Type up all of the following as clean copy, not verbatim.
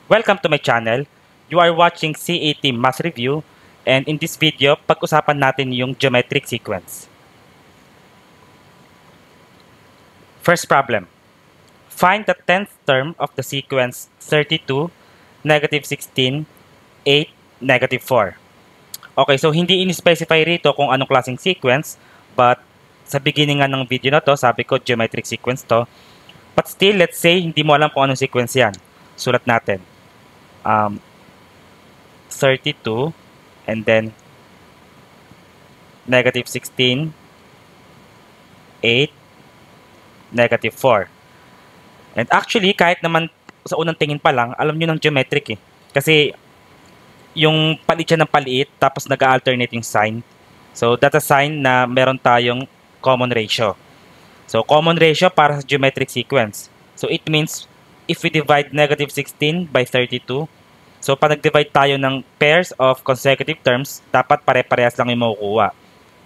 Welcome to my channel. You are watching CAT Mass Review, and in this video, pag-usapan natin yung geometric sequence. First problem. Find the 10th term of the sequence 32, negative 16, 8, negative 4. Okay, so hindi in-specify rito kung anong klaseng sequence, but sa beginning nga ng video na to, sabi ko geometric sequence to. But still, let's say hindi mo alam kung anong sequence yan. Sulat natin. 32 and then negative 16, 8, negative 4. And actually, kahit naman sa unang tingin pa lang, alam nyo ng geometric eh. Kasi yung palit siya ng paliit, tapos nag-alternate yung sign. So, that's a sign na meron tayong common ratio. So, common ratio para sa geometric sequence. So, it means if we divide negative 16 by 32, so pag nag-divide tayo ng pairs of consecutive terms, dapat pare-parehas lang yung makukuha.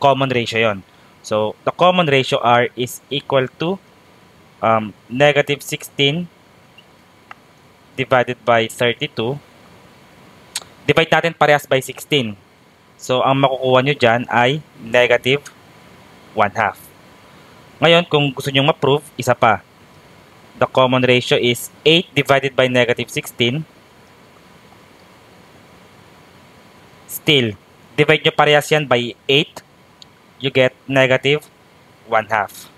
Common ratio yon. So, the common ratio R is equal to negative 16 divided by 32. Divide natin parehas by 16. So, ang makukuha nyo dyan ay negative 1/2. Ngayon, kung gusto nyo ma-prove, isa pa. The common ratio is 8 divided by negative 16. Still, divide nyo parehas yan by 8. You get negative 1/2.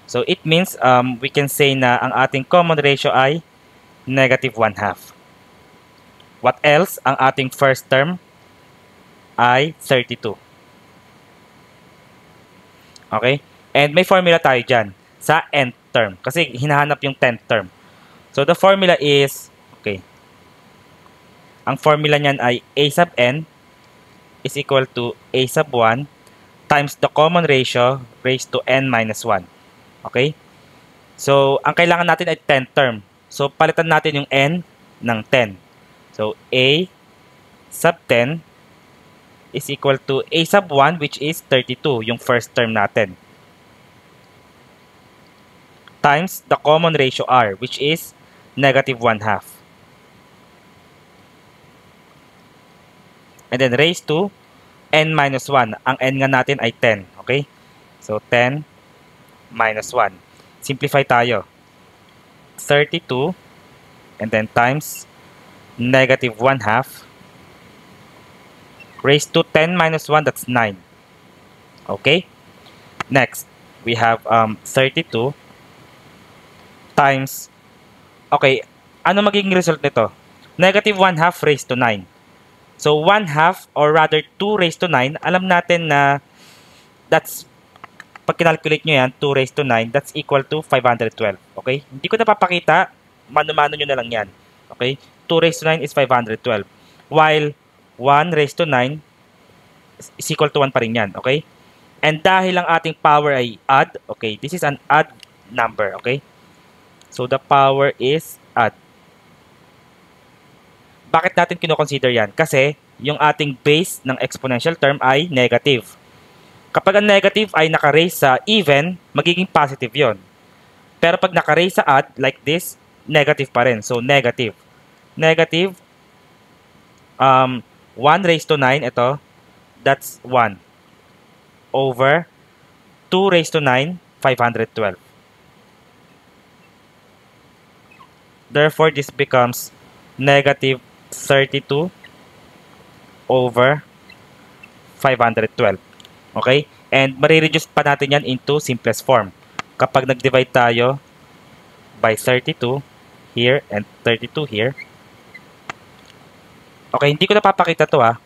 So, it means we can say na ang ating common ratio ay negative 1/2. What else? Ang ating first term ay 32. Okay? And may formula tayo dyan sa nth term. Kasi hinahanap yung 10th term. So, the formula is, okay, ang formula niyan ay a sub n is equal to a sub 1 times the common ratio raised to n minus 1. Okay? So, ang kailangan natin ay 10th term. So, palitan natin yung n ng 10. So, a sub 10 is equal to a sub 1, which is 32, yung first term natin, times the common ratio r, which is negative 1/2. And then raised to n minus 1. Ang n nga natin ay 10. Okay? So, 10 minus 1. Simplify tayo. 32 and then times negative 1/2 raised to 10 minus 1, that's 9. Okay? Next, we have 32 times, okay, ano magiging result nito? Negative 1/2 raised to 9. So, 1/2 or rather 2 raised to 9, alam natin na that's, pag kinalculate nyo yan, 2 raised to 9, that's equal to 512. Okay? Hindi ko napapakita, mano-mano nyo na lang yan. Okay? 2 raised to 9 is 512. While 1 raised to 9 is equal to 1 pa rin yan. Okay? And dahil ang ating power ay odd, okay, this is an odd number. Okay? So, the power is odd. Bakit natin kino-consider yan? Kasi, yung ating base ng exponential term ay negative. Kapag ang negative ay naka-raise sa even, magiging positive yon. Pero pag naka-raise sa odd, like this, negative pa rin. So, negative. Negative, 1 raised to 9, ito, that's 1. Over 2 raised to 9, 512. Therefore, this becomes negative 32 over 512. Okay? And marireduce pa natin yan into simplest form. Kapag nag-divide tayo by 32 here and 32 here. Okay, hindi ko napapakita to ha.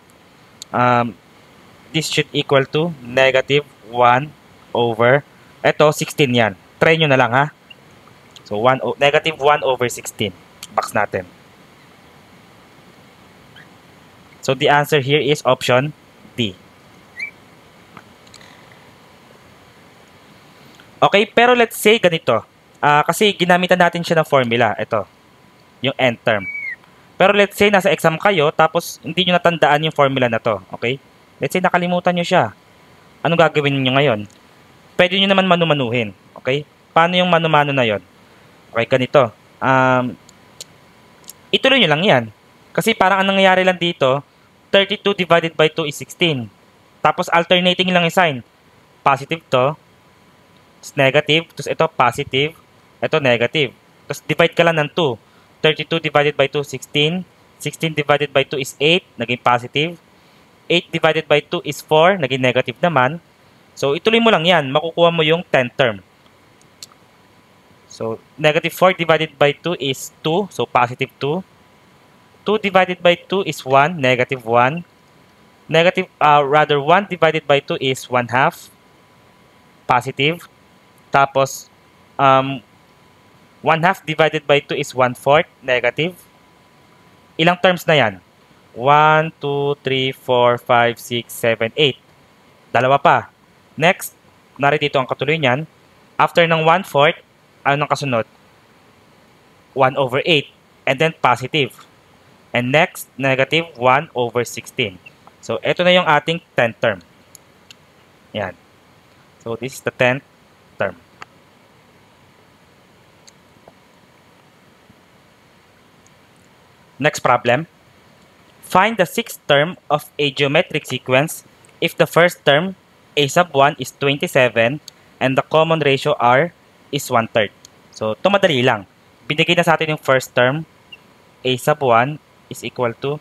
This should equal to negative 1 over, eto 16 yan. Try nyo na lang ha. So, negative 1 over 16. Box natin. So, the answer here is option D. Okay, pero let's say ganito. Kasi ginamitan natin siya ng formula. Ito, yung nth term. Pero let's say nasa exam kayo, tapos hindi nyo natandaan yung formula na to. Okay? Let's say nakalimutan nyo siya. Anong gagawin nyo ngayon? Pwede nyo naman manumanuhin. Okay? Paano yung manumano na yon? Okay, ganito. ituloy nyo lang yan. Kasi parang ang nangyayari lang dito, 32 divided by 2 is 16. Tapos alternating lang yung sign. Positive to, tapos negative, tapos ito positive, ito negative. Tapos divide ka lang ng 2. 32 divided by 2, 16. 16 divided by 2 is 8, naging positive. 8 divided by 2 is 4, naging negative naman. So ituloy mo lang yan, makukuha mo yung 10th term. So negative 4 divided by 2 is 2, so positive 2. 2 divided by 2 is 1, negative 1. Rather 1 divided by 2 is 1 half, positive. Tapos 1 half divided by 2 is 1/4, negative. Ilang terms na yan? 1, 2, 3, 4, 5, 6, 7, 8. Dalawa pa. Next, narito ang katuloy niyan. After ng 1/4, ano nang kasunod? 1/8. And then positive. And next, negative 1/16. So, ito na yung ating 10th term. Yan. So, this is the 10th term. Next problem. Find the 6th term of a geometric sequence if the first term, a sub 1, is 27 and the common ratio r is 1/3. So, ito madali lang. Binigay na sa atin yung first term, a sub 1 is equal to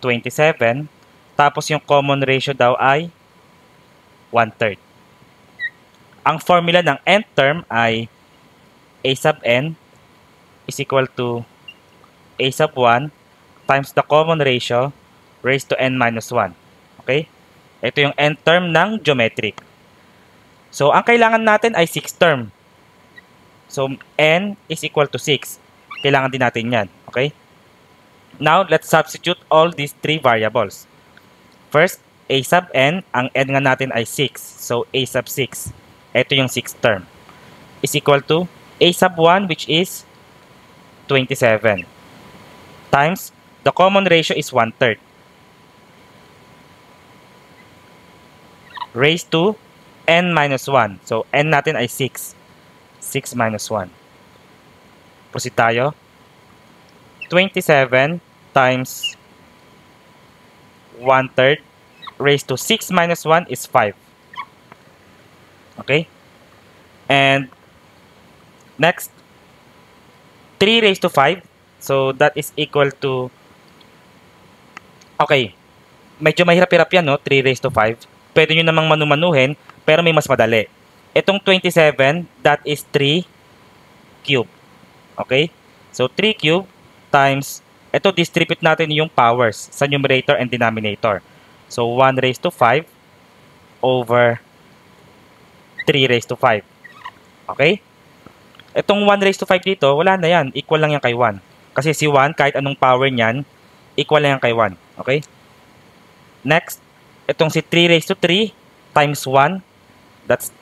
27. Tapos yung common ratio daw ay 1/3. Ang formula ng nth term ay a sub n is equal to a sub 1 times the common ratio raised to n minus 1. Okay? Ito yung nth term ng geometric. So, ang kailangan natin ay 6th term. So, n is equal to 6. Kailangan din natin yan. Okay? Now, let's substitute all these three variables. First, a sub n, ang n nga natin ay 6. So, a sub 6. Ito yung 6th term. Is equal to a sub 1, which is 27. Times, the common ratio is 1/3. Raised to n minus 1. So, n natin ay 6. 6 minus 1. Proceed tayo. 27 times 1/3 raised to 6 minus 1 is 5. Okay? And next, 3 raised to 5. So, that is equal to... Okay. Medyo mahirap-hirap yan, no? 3 raised to 5. Pwede nyo namang manumanuhin, pero may mas madali. Itong 27, that is 3 cube. Okay? So, 3 cube times, ito distribute natin yung powers sa numerator and denominator. So, 1 raised to 5 over 3 raised to 5. Okay? Itong 1 raised to 5 dito, wala na yan. Equal lang yan kay 1. Kasi si 1, kahit anong power niyan, equal lang yan kay 1. Okay? Next, itong si 3 raised to 3 times 1, that's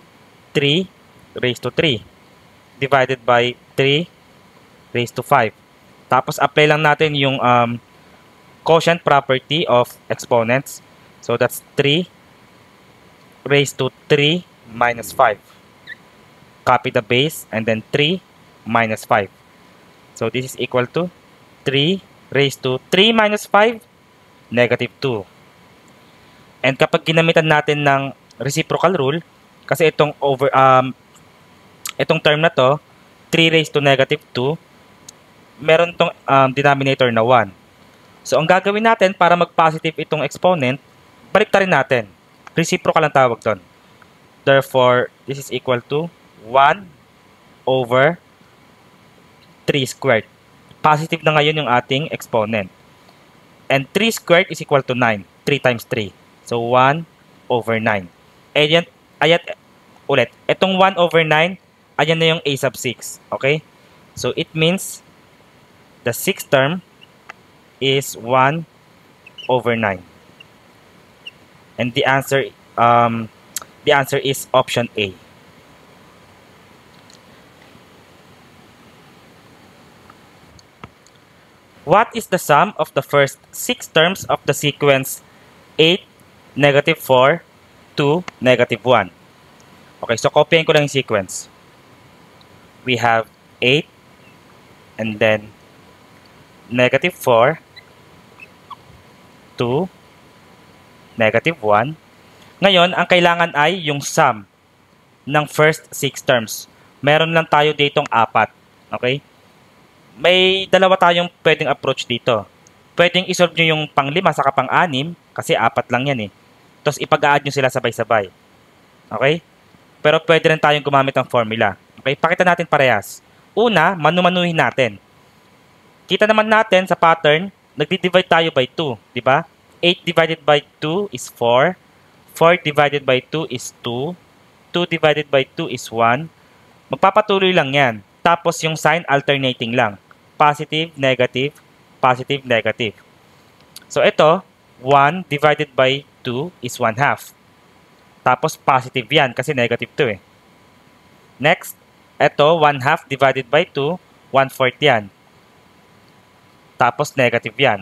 3 raised to 3 divided by 3 raised to 5. Tapos, apply lang natin yung quotient property of exponents. So, that's 3 raised to 3 minus 5. Copy the base and then 3 minus 5. So, this is equal to 3 raised to 3 minus 5, negative 2. And kapag ginamitan natin ng reciprocal rule, kasi itong term na to, 3 raised to negative 2, meron tong denominator na 1. So, ang gagawin natin para mag-positive itong exponent, baliktarin natin. Reciprocal ang tawag doon. Therefore, this is equal to 1 over 3 squared. Positive na ngayon yung ating exponent. And 3 squared is equal to 9. 3 times 3. So, 1 over 9. Ayan ulit. Itong 1 over 9, ayan na yung a sub 6. Okay? So, it means the 6th term is 1 over 9. And the answer is option A. What is the sum of the first 6 terms of the sequence 8, negative 4, 2, negative 1? Okay, so copyahin ko lang yung sequence. We have 8, and then negative 4, 2, negative 1. Ngayon, ang kailangan ay yung sum ng first 6 terms. Meron lang tayo ditong 4. Okay? May dalawa tayong pwedeng approach dito. Pwedeng isolve nyo yung pang-5 saka pang-6 kasi 4 lang yan eh. Tapos ipag-add nyo sila sabay-sabay. Okay? Pero pwede rin tayong gumamit ng formula. Okay? Pakita natin parehas. Una, manu-manuhin natin. Kita naman natin sa pattern, nagdi-divide tayo by 2. Diba? 8 divided by 2 is 4. 4 divided by 2 is 2. 2 divided by 2 is 1. Magpapatuloy lang yan. Tapos yung sign alternating lang. Positive, negative, positive, negative. So ito, 1 divided by 2 is 1 half. Tapos positive yan kasi negative 2 eh. Next, ito 1 half divided by 2, 1/4 yan. Tapos negative yan.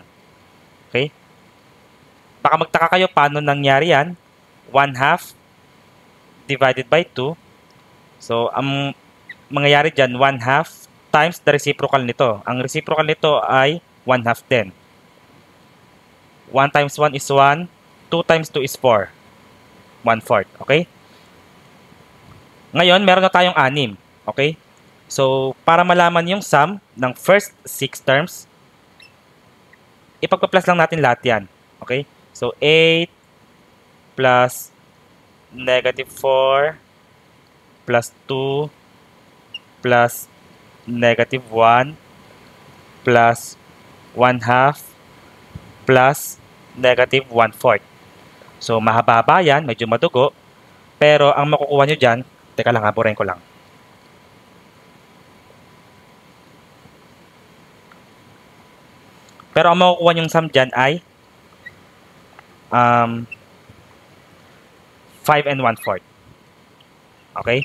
Okay? Baka magtaka kayo paano nangyari yan. 1 half divided by 2. So, ang mangyayari dyan, 1 half times the reciprocal nito. Ang reciprocal nito ay 1 half din. 1 times 1 is 1. 2 times 2 is 4. 1/4. Okay? Ngayon, meron na tayong 6. Okay? So, para malaman yung sum ng first 6 terms, ipagpa-plus lang natin lahat yan. Okay? So, 8 plus negative 4 plus 2 plus negative 1 plus 1 half plus negative 1/4. So, mahaba yan, medyo madugo. Pero, ang makukuha nyo dyan, teka lang, haburin ko lang. Pero, ang makukuha nyong sum dyan ay 5 and 1/4. Okay?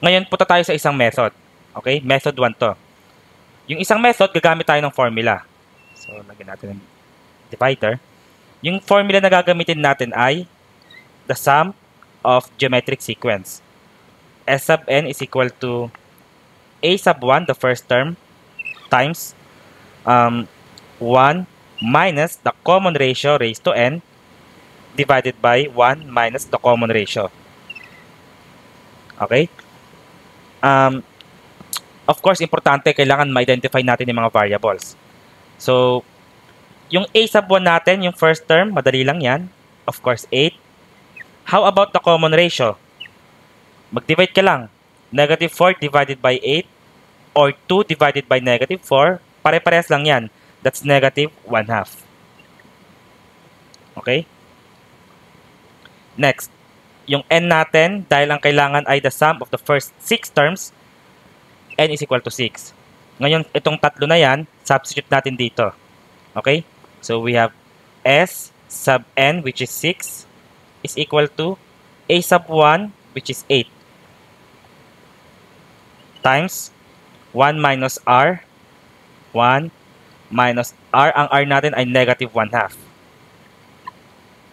Ngayon, punta tayo sa isang method. Okay? Method 1 to. Yung isang method, gagamit tayo ng formula. So, lagyan natin ng divider. Yung formula na gagamitin natin ay the sum of geometric sequence. S sub n is equal to a sub 1, the first term, times 1 minus the common ratio raised to n divided by 1 minus the common ratio. Okay? Of course, importante, kailangan ma-identify natin yung mga variables. So, yung a sub 1 natin, yung first term, madali lang yan. Of course, 8. How about the common ratio? Mag-divide ka lang. Negative 4 divided by 8 or 2 divided by negative 4, pare-parehas lang yan. That's negative 1 half. Okay? Next, yung n natin, dahil ang kailangan ay the sum of the first 6 terms, n is equal to 6. Ngayon, itong tatlo na yan, substitute natin dito. Okay? So, we have s sub n, which is 6, is equal to a sub 1, which is 8, times 1 minus r, 1 minus r, ang r natin ay negative 1 half.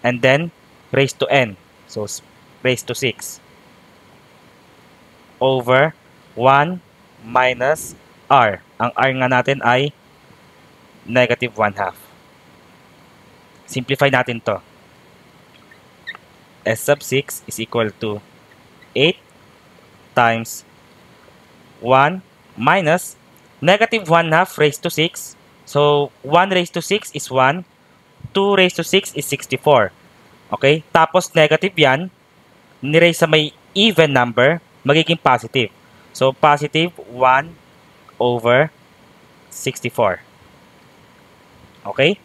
And then, raised to n, so raised to 6, over 1 minus r. Ang r nga natin ay negative 1 half. Simplify natin to. S sub 6 is equal to 8 times 1 minus negative 1 half raised to 6. So, 1 raised to 6 is 1. 2 raised to 6 is 64. Okay? Tapos, negative yan. Niraise sa may even number, magiging positive. So, positive 1 over 64. Okay?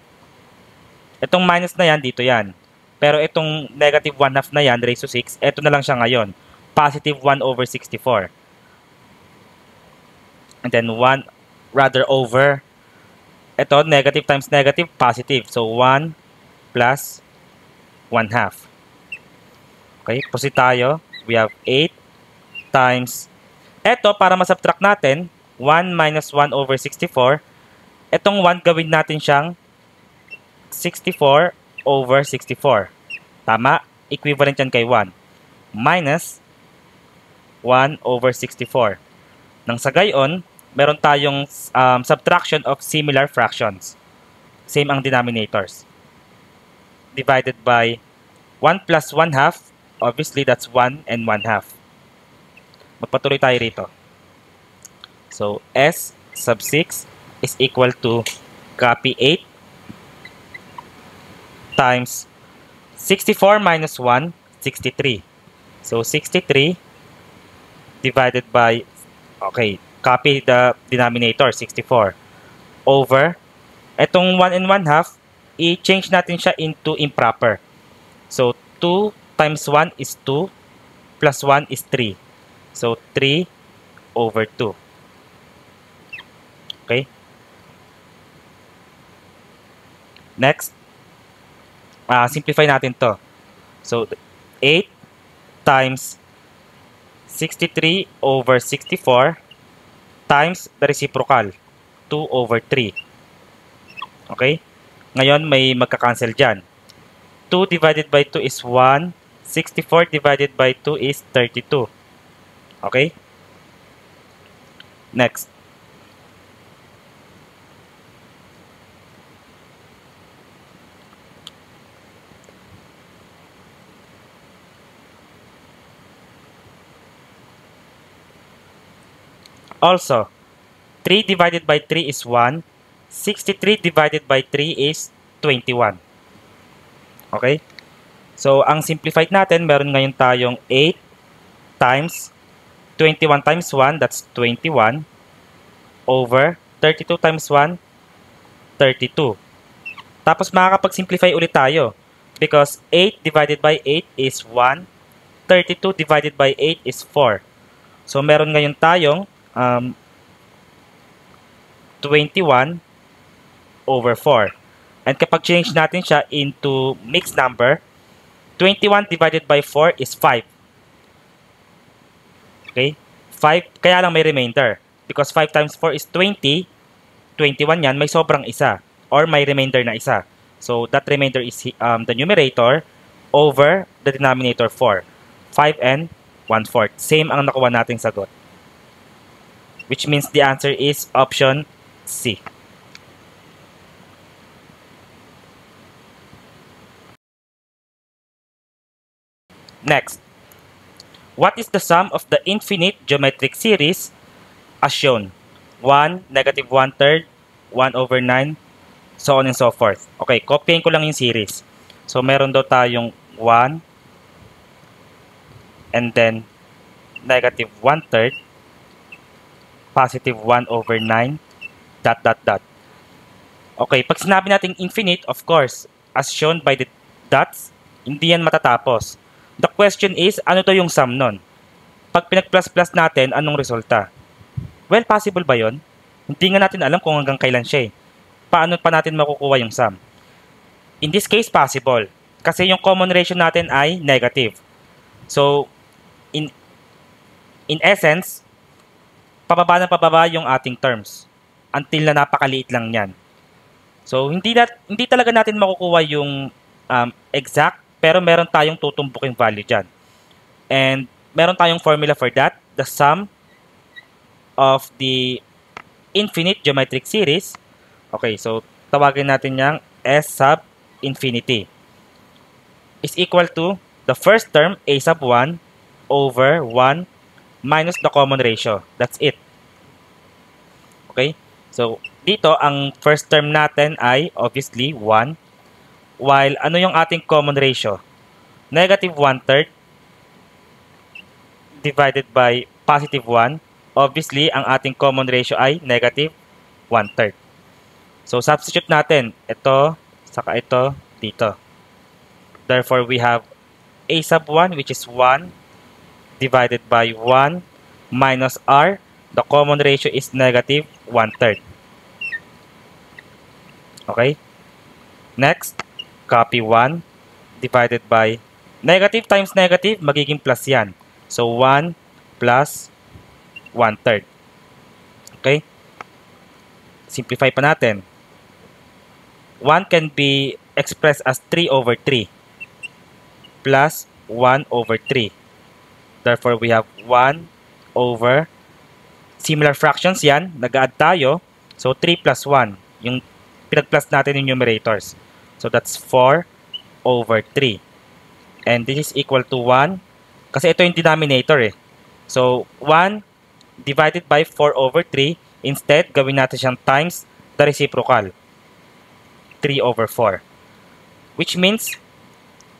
Itong minus na yan, dito yan. Pero itong negative 1 half na yan, raised to 6, ito na lang siya ngayon. Positive 1 over 64. And then 1, rather over, ito, negative times negative, positive. So, 1 plus 1 half. Okay, proceed tayo. We have 8 times, ito, para masubtract natin, 1 minus 1 over 64. Itong 1, gawin natin siyang 64 over 64. Tama? Equivalent yan kay 1. Minus 1 over 64. Nang sa gayon, meron tayong subtraction of similar fractions. Same ang denominators. Divided by 1 plus 1 half. Obviously, that's 1 and 1 half. Magpatuloy tayo rito. So, S sub 6 is equal to copy 8 times 64 minus 1, 63. So, 63 divided by, okay, copy the denominator, 64, over, etong 1 and 1 half, i-change natin siya into improper. So, 2 times 1 is 2, plus 1 is 3. So, 3 over 2. Okay? Next, simplify natin to. So, 8 times 63 over 64 times the reciprocal, 2 over 3. Okay? Ngayon, may magka-cancel dyan. 2 divided by 2 is 1. 64 divided by 2 is 32. Okay? Next. Also, 3 divided by 3 is 1. 63 divided by 3 is 21. Okay? So, ang simplified natin, meron ngayon tayong 8 times 21 times 1, that's 21, over 32 times 1, 32. Tapos, makakapag-simplify ulit tayo. Because 8 divided by 8 is 1. 32 divided by 8 is 4. So, meron ngayon tayong 21 over 4. And kapag change natin siya into mixed number, 21 divided by 4 is 5. Okay? 5, kaya lang may remainder. Because 5 times 4 is 20. 21 yan, may sobrang isa. Or may remainder na isa. So, that remainder is the numerator over the denominator 4. 5 and 1/4. Same ang nakuha nating sagot. Which means the answer is option C. Next, what is the sum of the infinite geometric series as shown? 1, negative 1/3, 1 over 9, so on and so forth. Okay, copyahin ko lang yung series. So, meron daw tayong 1, and then negative 1/3, positive 1 over 9, dot, dot, dot. Okay, pag sinabi natin infinite, of course, as shown by the dots, hindi yan matatapos. The question is, ano to yung sum nun? Pag pinag-plus-plus natin, anong resulta? Well, possible ba yon? Hindi nga natin alam kung hanggang kailan siya eh. Paano pa natin makukuha yung sum? In this case, possible. Kasi yung common ratio natin ay negative. So, in essence, pababa na pababa yung ating terms. Until na napakaliit lang yan. So, hindi talaga natin makukuha yung exact, pero meron tayong tutumbuking value dyan. And meron tayong formula for that. The sum of the infinite geometric series. Okay, so tawagin natin yung S sub infinity is equal to the first term, A sub 1, over 1 minus the common ratio. That's it. Okay? So, dito, ang first term natin ay obviously 1. While, ano yung ating common ratio? Negative 1/3 divided by positive 1. Obviously, ang ating common ratio ay negative 1/3. So, substitute natin ito, saka ito, dito. Therefore, we have A sub 1, which is 1, divided by 1 minus R. The common ratio is negative 1/3. Okay? Next, copy 1 divided by negative times negative, magiging plus yan. So, 1 plus 1/3. Okay? Simplify pa natin. 1 can be expressed as 3 over 3 plus 1 over 3. Therefore, we have 1 over Similar fractions yan, nag-add tayo. So 3 plus 1, yung pinag-plus natin yung numerators. So that's 4 over 3. And this is equal to 1. Kasi ito yung denominator eh. So 1 divided by 4 over 3. Instead, gawin natin siyang times the reciprocal. 3 over 4. Which means,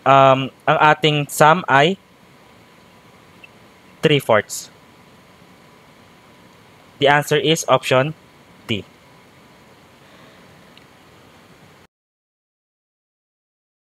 ang ating sum ay 3/4. The answer is option